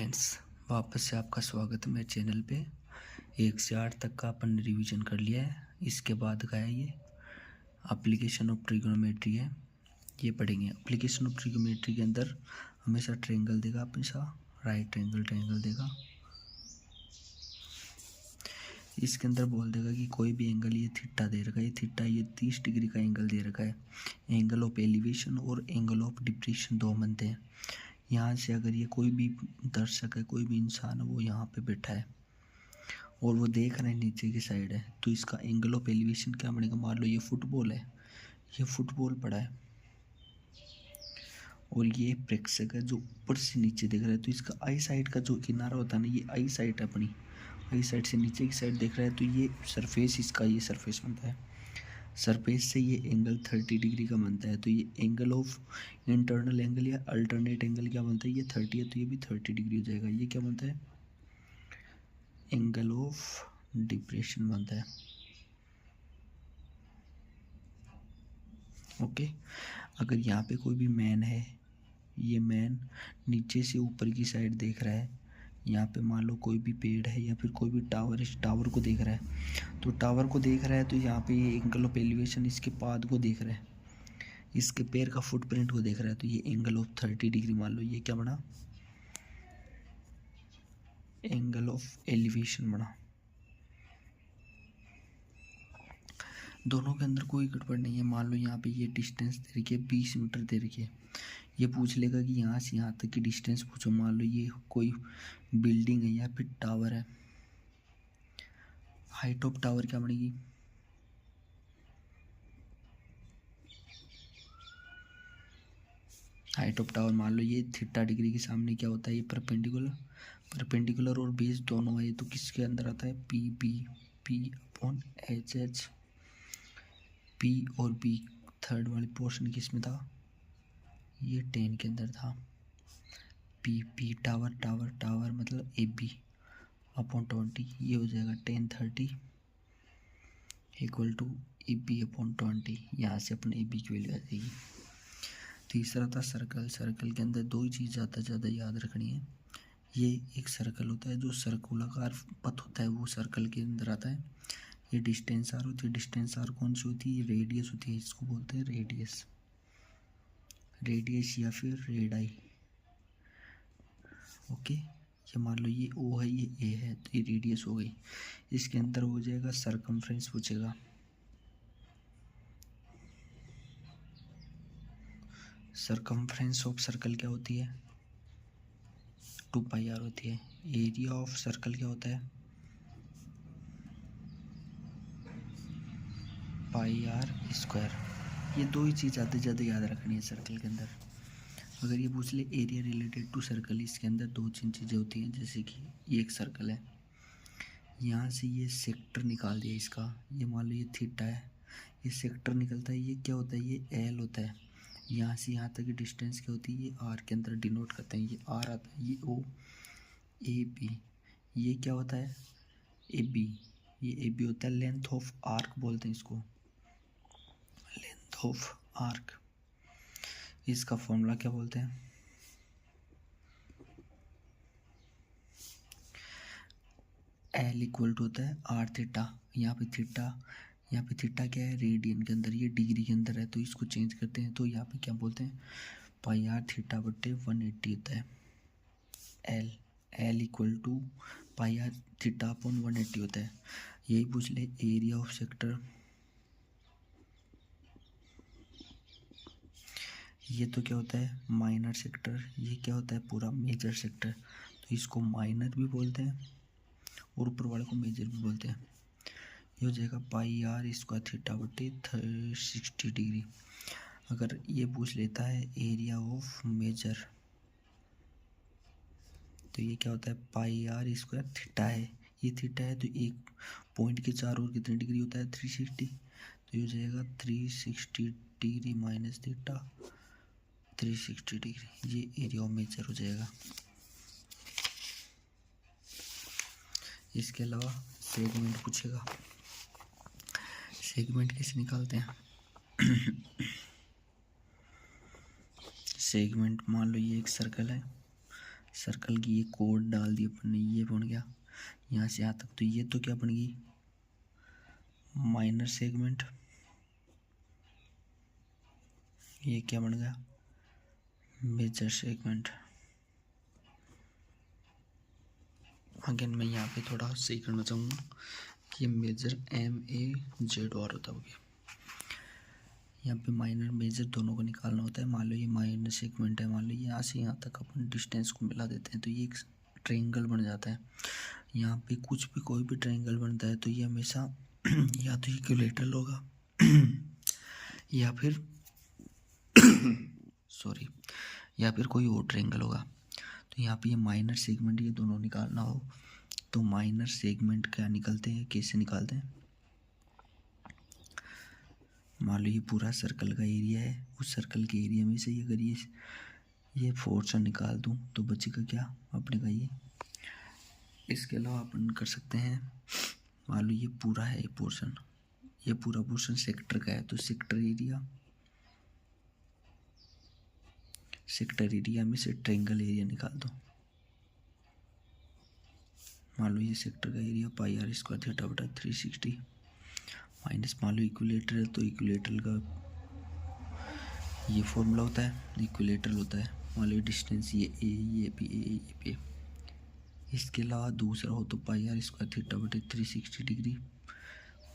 Friends, वापस से आपका स्वागत है मेरे चैनल पे। 1 से 8 तक का अपन ने रिवीजन कर लिया है। इसके बाद का है ये एप्लीकेशन ऑफ ट्रिग्नोमेट्री है, ये पढ़ेंगे। एप्लीकेशन ऑफ ट्रिग्नोमेट्री के अंदर हमेशा ट्रायंगल देगा, हमेशा राइट ट्रायंगल देगा। इसके अंदर बोल देगा कि कोई भी एंगल, ये थीटा दे रखा है, ये थीटा, ये 30 डिग्री का एंगल दे रखा है। एंगल ऑफ एलिवेशन और एंगल ऑफ डिप्रेशन दो बनते हैं। यहाँ से अगर ये कोई भी दर्शक है, कोई भी इंसान है, वो यहाँ पे बैठा है और वो देख रहा है नीचे की साइड है, तो इसका एंगल ऑफ एलिवेशन क्या बनेगा। मान लो ये फुटबॉल है, ये फुटबॉल पड़ा है और ये प्रेक्षक है जो ऊपर से नीचे देख रहा है, तो इसका आई साइड का जो किनारा होता है ना, ये आई साइड है अपनी, आई साइड से नीचे की साइड देख रहा है, तो ये सरफेस, इसका ये सरफेस बनता है। सरफेस से ये एंगल 30 डिग्री का बनता है, तो ये एंगल ऑफ इंटरनल एंगल या अल्टरनेट एंगल क्या बनता है, ये 30 है, तो ये भी 30 डिग्री हो जाएगा। ये क्या बनता है, एंगल ऑफ डिप्रेशन बनता है। ओके, अगर यहाँ पे कोई भी मैन है, ये मैन नीचे से ऊपर की साइड देख रहा है, यहाँ पे मान लो कोई भी पेड़ है या फिर कोई भी टावर, इस टावर को देख रहा है, तो टावर को देख रहा है, तो यहाँ पे ये एंगल ऑफ एलिवेशन इसके पाद को देख रहा है, इसके पैर का फुटप्रिंट को देख रहा है, तो ये एंगल ऑफ 30 डिग्री मान लो, ये क्या बना, एंगल ऑफ एलिवेशन बना। दोनों के अंदर कोई गड़बड़ नहीं है। मान लो यहाँ पे ये डिस्टेंस दे रखी है 20 मीटर दे रखी है, ये पूछ लेगा कि यहाँ से यहाँ तक की डिस्टेंस पूछो। मान लो ये कोई बिल्डिंग है या फिर टावर है, हाइट ऑफ टावर क्या बनेगी, हाइट ऑफ टावर मान लो ये 30 डिग्री के सामने क्या होता है, ये परपेंडिकुलर और बेस दोनों है, तो किसके अंदर आता है, पी अपॉन एच, पी और बी थर्ड वाली पोर्शन किस में था, ये 10 के अंदर था। पी टावर मतलब ए बी अपॉन 20, ये हो जाएगा 10 30 equal to A B upon 20। यहाँ से अपने ए बी की वैल्यू आ जाएगी। तीसरा था सर्कल। सर्कल के अंदर दो ही चीज़ ज़्यादा याद रखनी है। ये एक सर्कल होता है जो सर्कुलाकार पथ होता है, वो सर्कल के अंदर आता है। ये डिस्टेंस आर होती है, डिस्टेंस आर कौन सी होती है, ये रेडियस होती है, इसको बोलते हैं रेडियस, रेडियस या फिर रेडाई। ओके, ये मान लो ये ओ है, ये ए है, तो ये रेडियस हो गई। इसके अंदर हो जाएगा सरकमफ्रेंस पूछेगा। सरकमफ्रेंस ऑफ सर्कल क्या होती है, 2 पाई आर होती है। एरिया ऑफ सर्कल क्या होता है, पाई आर स्क्वायर। ये दो ही चीज़ ज़्यादा याद रखनी है सर्कल के अंदर। अगर ये पूछ ले एरिया रिलेटेड टू सर्कल, इसके अंदर 2-3 चीज़ें होती हैं, जैसे कि ये एक सर्कल है, यहाँ से ये सेक्टर निकाल दिया इसका, ये मान लो ये थीटा है, ये सेक्टर निकलता है, ये क्या होता है, ये एल होता है। यहाँ से यहाँ तक की डिस्टेंस क्या होती है, ये आर के अंदर डिनोट करते हैं, ये आर आता है, ये ओ ए बी, ये क्या होता है, ए बी, ये ए बी होता है। लेंथ ऑफ आर्क बोलते हैं इसको, लेंथ ऑफ आर्क। इसका फॉर्मूला क्या बोलते हैं, एल इक्वल टू होता है आर थीटा। यहाँ पे थीटा क्या है, रेडियन के अंदर, ये डिग्री के अंदर है, तो इसको चेंज करते हैं, तो यहाँ पे क्या बोलते हैं, पाई आर थीटा बट्टे 180 होता है। L equal to pi R theta upon 180 होता है। यही पूछ ले एरिया ऑफ सेक्टर, ये तो क्या होता है माइनर सेक्टर, ये क्या होता है पूरा मेजर सेक्टर, तो इसको माइनर भी बोलते हैं और ऊपर वाले को मेजर भी बोलते हैं। ये हो जाएगा पाई आर स्क्वायर थीटा बटे 60 डिग्री। अगर ये पूछ लेता है एरिया ऑफ मेजर, तो ये क्या होता है, पाई आर स्क्वायर थीटा है, ये थीटा है, तो एक पॉइंट के चार और कितने डिग्री होता है, 360, तो ये हो जाएगा 360 डिग्री माइनस थीटा 360 डिग्री, ये एरिया ऑफ मेजर हो जाएगा। इसके अलावा सेगमेंट पूछेगा। सेगमेंट कैसे निकालते हैं, सेगमेंट मान लो ये एक सर्कल है, सर्कल की ये कोड डाल दी अपन ने, ये बन गया यहाँ से यहाँ तक। तो ये तो क्या बन गई, माइनर सेगमेंट। ये क्या बन गया, मेजर सेगमेंट। अगेन मैं यहाँ पे थोड़ा सही करना चाहूँगा कि मेजर MAZ और होता होगा। यहाँ पे माइनर मेजर दोनों को निकालना होता है। मान लो ये माइनर सेगमेंट है, मान लो यहाँ से यहाँ तक अपन डिस्टेंस को मिला देते हैं तो ये एक ट्रायंगल बन जाता है। यहाँ पे कुछ भी कोई भी ट्रायंगल बनता है तो ये हमेशा या तो इक्विलेटरल होगा या फिर सॉरी या फिर कोई और ट्रायंगल होगा। तो यहाँ पे ये माइनर सेगमेंट ये दोनों निकालना हो तो माइनर सेगमेंट क्या निकलते हैं, कैसे निकालते हैं। मान लो ये पूरा सर्कल का एरिया है, उस सर्कल के एरिया में से अगर ये पोर्शन निकाल दूं तो बचेगा क्या अपने का ये। इसके अलावा अपन कर सकते हैं, मान लो ये पूरा है पोर्शन, ये पूरा पोर्शन सेक्टर का है तो सेक्टर एरिया में से ट्रायंगल एरिया निकाल दो। मान लो ये सेक्टर का एरिया πr² थीटा बटा 360 माइनस, मान लो इक्विलेटर है तो इक्विलेटरल का ये फॉर्मूला होता है, इक्विलेटरल होता है। मान लो डिस्टेंस ये A, ये B। इसके अलावा दूसरा हो तो πr² थीटा बटे 360 डिग्री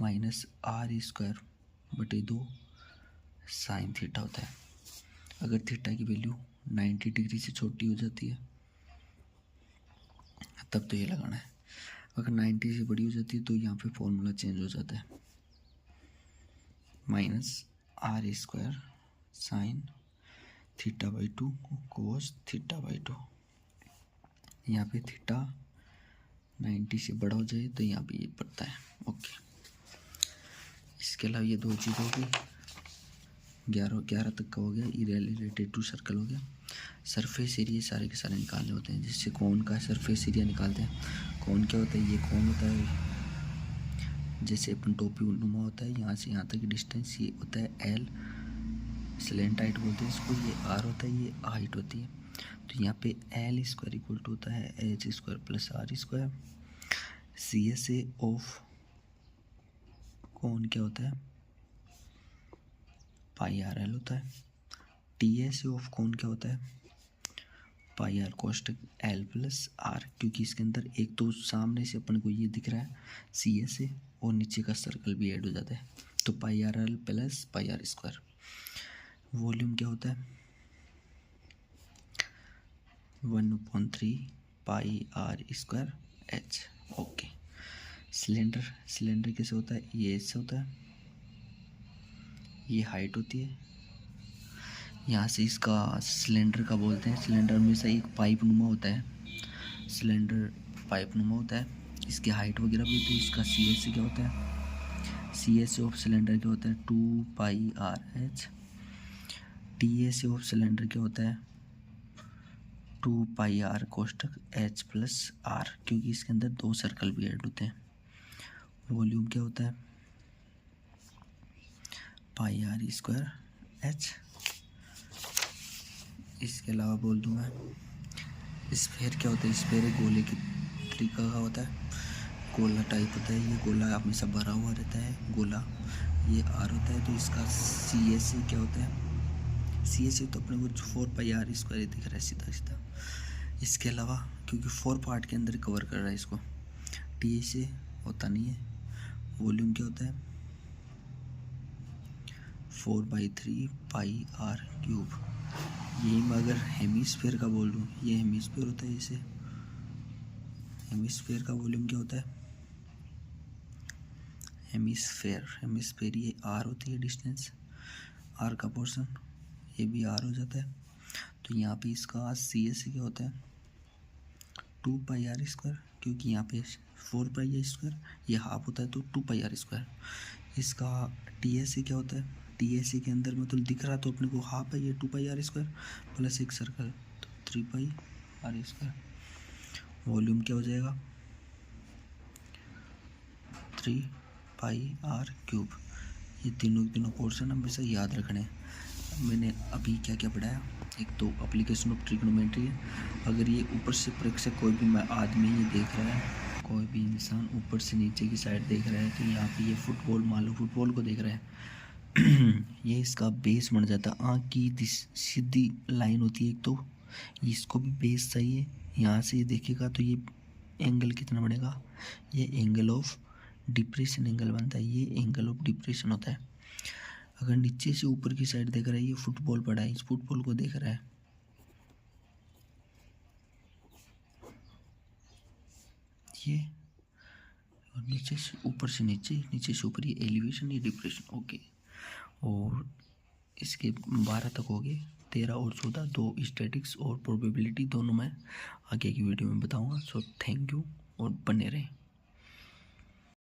माइनस r² बटे 2 साइन थीटा होता है। अगर थीटा की वैल्यू 90 डिग्री से छोटी हो जाती है तब तो ये लगाना है, अगर 90 से बड़ी हो जाती है तो यहाँ पे फॉर्मूला चेंज हो जाता है, minus r² sine theta by 2 cos theta by 2। यहाँ पे थीटा 90 से बड़ा हो जाए तो यहाँ पे ये पड़ता है। ओके, इसके अलावा ये दो चीज़ हो गई, 11 तक का हो गया, रिलेटेड टू सर्कल हो गया। सरफेस एरिया सारे के सारे निकालने होते हैं, जिससे कौन का सरफेस एरिया निकालते हैं। कौन क्या होता है, ये कौन होता है, जैसे अपन टोपी नुमा होता है, यहाँ से यहाँ तक की डिस्टेंस ये होता है L, स्लेंट हाइट बोलते हैं इसको, ये R होता है, ये हाइट होती है। तो यहाँ पे L² इक्वल टू होता है H² plus R²। CSA of कौन क्या होता है, πRL होता है। TSA ऑफ कौन क्या होता है, πr कोष्टक L प्लस R, क्योंकि इसके अंदर एक तो सामने से अपन को ये दिख रहा है CSA और नीचे का सर्कल भी ऐड हो जाता है, तो πRL प्लस πr²। वॉल्यूम क्या होता है 1/3 πr² H। ओके, सिलेंडर कैसे होता है, ये ऐसे होता है, ये हाइट होती है, यहाँ से इसका सिलेंडर का बोलते हैं, सिलेंडर में से एक पाइप नुमा होता है, सिलेंडर पाइप नुमा होता है, इसकी हाइट वगैरह भी होती है। इसका CSA क्या होता है, CSA ऑफ सिलेंडर क्या होता है 2 πRH। TSA ऑफ सिलेंडर क्या होता है 2 πr कोष्टक H प्लस R, क्योंकि इसके अंदर दो सर्कल भी ऐड होते हैं। वॉल्यूम क्या होता है πr² H। इसके अलावा बोल दूँ मैं, स्फेयर क्या होता है, स्फेयर गोले की तरीका का होता है, गोला टाइप होता है, ये गोला हमेशा भरा हुआ रहता है गोला, ये R होता है। तो इसका CSA क्या होता है, CSA तो अपने को 4 πr² दिख रहा है सीधा सीधा। इसके अलावा क्योंकि 4 पार्ट के अंदर कवर कर रहा है इसको, TSA होता नहीं है। वॉल्यूम क्या होता है 4/3 πr³। यही मैं अगर हेमिस्फीयर का बोल दूँ, ये हेमिस्फीयर होता है, इसे हेमिस्फीयर का वॉल्यूम क्या होता है हेमिस्फीयर ये R होती है डिस्टेंस, R का पोर्शन, ये भी R हो जाता है। तो यहाँ पे इसका CSA क्या होता है 2 πr², क्योंकि यहाँ पे 4 πr², ये हाफ होता है तो 2 πr²। इसका TSA क्या होता है, TSA के अंदर मतलब दिख रहा तो अपने को हाफ है, ये 2 πr² प्लस एक सर्कल तो 3 πr²। वॉल्यूम क्या हो जाएगा 3 πr³। ये तीनों पोर्शन हमेशा याद रखने हैं। मैंने अभी क्या क्या पढ़ाया, एक तो एप्लीकेशन ऑफ ट्रिग्नोमेट्री है। अगर ये ऊपर से प्रेक्षक कोई भी आदमी ये देख रहा है, कोई भी इंसान ऊपर से नीचे की साइड देख रहा है, तो यहाँ पे ये फुटबॉल, मान लो फुटबॉल को देख रहा है ये इसका बेस बन जाता है। आँख की सीधी लाइन होती है एक, तो इसको भी बेस चाहिए। यहाँ से ये देखेगा तो ये एंगल कितना बनेगा, ये एंगल ऑफ डिप्रेशन एंगल बनता है, ये एंगल ऑफ डिप्रेशन होता है। अगर नीचे से ऊपर की साइड देख रहा है, ये फुटबॉल पड़ा है, इस फुटबॉल को देख रहा है, ये, और नीचे से ऊपर से नीचे, नीचे से ऊपर, ये एलिवेशन, ये डिप्रेशन। ओके, और इसके 12 तक हो गए, 13 और 14, 2 स्टैटिक्स और प्रोबेबिलिटी, दोनों मैं आगे की वीडियो में बताऊंगा। सो थैंक यू और बने रहें।